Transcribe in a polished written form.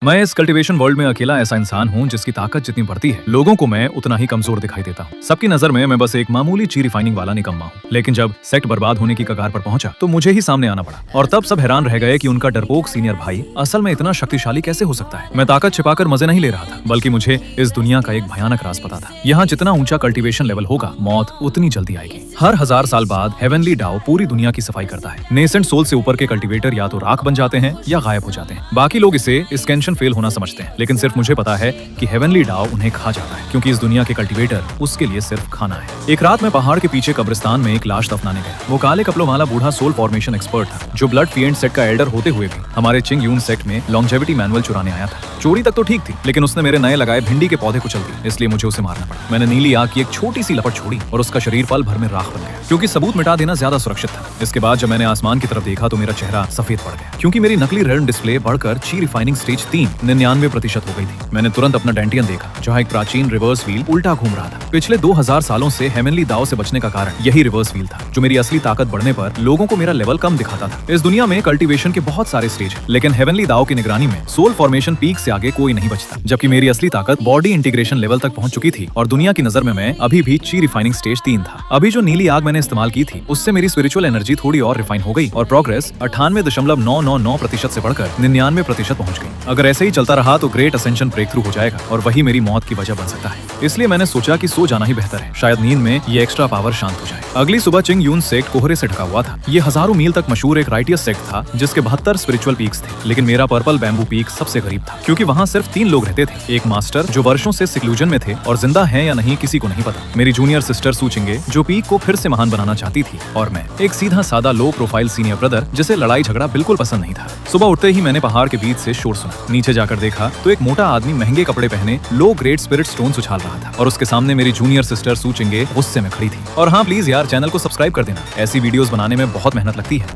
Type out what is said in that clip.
मैं इस cultivation world में अकेला ऐसा इंसान हूँ जिसकी ताकत जितनी बढ़ती है लोगों को मैं उतना ही कमजोर दिखाई देता हूँ। सबकी नजर में मैं बस एक मामूली ची रिफाइनिंग वाला निकम्मा हूँ। लेकिन जब सेक्ट बर्बाद होने की कगार पर पहुंचा तो मुझे ही सामने आना पड़ा और तब सब हैरान रह गए कि उनका डरपोक सीनियर भाई असल में इतना शक्तिशाली कैसे हो सकता है। मैं ताकत छिपाकर मजे नहीं ले रहा था, बल्कि मुझे इस दुनिया का एक भयानक राज पता था। यहाँ जितना ऊंचा कल्टीवेशन लेवल होगा, मौत उतनी जल्दी आएगी। हर 1000 साल बाद हेवनली डाओ पूरी दुनिया की सफाई करता है। नेसेंट सोल से ऊपर के कल्टीवेटर या तो राख बन जाते हैं या गायब हो जाते हैं। बाकी लोग इसे स्कैंशन फेल होना समझते हैं, लेकिन सिर्फ मुझे पता है कि हेवनली डाओ उन्हें खा जाता है, क्योंकि इस दुनिया के कल्टीवेटर उसके लिए सिर्फ खाना है। एक रात में पहाड़ के पीछे कब्रिस्तान में एक लाश दफनाने गया। वो काले कपड़ों वाला बूढ़ा सोल फॉर्मेशन एक्सपर्ट था, जो ब्लड फिएंट सेट का एल्डर होते हुए भी हमारे चिंग यून सेक्ट में लॉन्जेविटी मैनुअल चुराने आया था। चोरी तक तो ठीक थी, लेकिन उसने मेरे नए लगाए भिंडी के पौधे कुचल दिए, इसलिए मुझे उसे मारना पड़ा। मैंने नीली आग की एक छोटी सी लपट छोड़ी और उसका शरीर पल भर में राख बन गया, क्योंकि सबूत मिटा देना ज्यादा सुरक्षित था। इसके बाद जब मैंने आसमान की तरफ देखा तो मेरा चेहरा सफेद पड़ गया, क्योंकि मेरी नकली रेल्म डिस्प्ले बढ़कर ची रिफाइनिंग स्टेज 3 99% हो गई थी। मैंने तुरंत अपना डेंटियन देखा, जहाँ एक प्राचीन रिवर्स व्हील उल्टा घूम रहा था। पिछले 2000 सालों से हेवनली दाव से बचने का कारण यही रिवर्स व्हील था, जो मेरी असली ताकत बढ़ने पर लोगों को मेरा लेवल कम दिखाता था। इस दुनिया में कल्टीवेशन के बहुत सारे स्टेज हैं, लेकिन हेवनली दाव की निगरानी में सोल फॉर्मेशन पीक से आगे कोई नहीं बचता। जबकि मेरी असली ताकत बॉडी इंटीग्रेशन लेवल तक पहुंच चुकी थी और दुनिया की नजर में मैं अभी भी ची रिफाइनिंग स्टेज 3 था। अभी जो नीली आग मैंने इस्तेमाल की थी, उससे मेरी स्पिरिचुअल एनर्जी थोड़ी और रिफाइन हो गई और प्रोग्रेस 98.999% से बढ़कर 99% पहुंच गई। अगर ऐसे ही चलता रहा तो ग्रेट असेंशन ब्रेक थ्रू हो जाएगा और वही मेरी मौत की वजह बन सकता है। इसलिए मैंने सोचा कि सो जाना ही बेहतर है, शायद नींद में ये एक्स्ट्रा पावर शांत हो जाए। अगली सुबह चिंग यून सेक्ट कोहरे से ढका हुआ था। ये हजारों मील तक मशहूर एक राइटियस सेक्ट था, जिसके 72 स्पिरिचुअल पीक्स थे, लेकिन मेरा पर्पल बैम्बू पीक सबसे करीब था, क्योंकि वहाँ सिर्फ 3 लोग रहते थे। एक मास्टर जो वर्षों से सिक्लूजन में थे और जिंदा हैं या नहीं किसी को नहीं पता, मेरी जूनियर सिस्टर सूचिंगे जो पीक को फिर से महान बनाना चाहती थी, और मैं एक सीधा सादा लो प्रोफाइल सीनियर ब्रदर जिसे लड़ाई झगड़ा बिल्कुल पसंद नहीं था। सुबह उठते ही मैंने पहाड़ के बीच से शोर सुना। नीचे जाकर देखा तो एक मोटा आदमी महंगे कपड़े पहने लो ग्रेड स्पिरिट स्टोन उछाल रहा था और उसके सामने मेरी जूनियर सिस्टर सूचिंगे गुस्से में खड़ी थी। और हाँ, प्लीज यार, चैनल को सब्सक्राइब कर देना, ऐसी वीडियोस बनाने में बहुत मेहनत लगती है।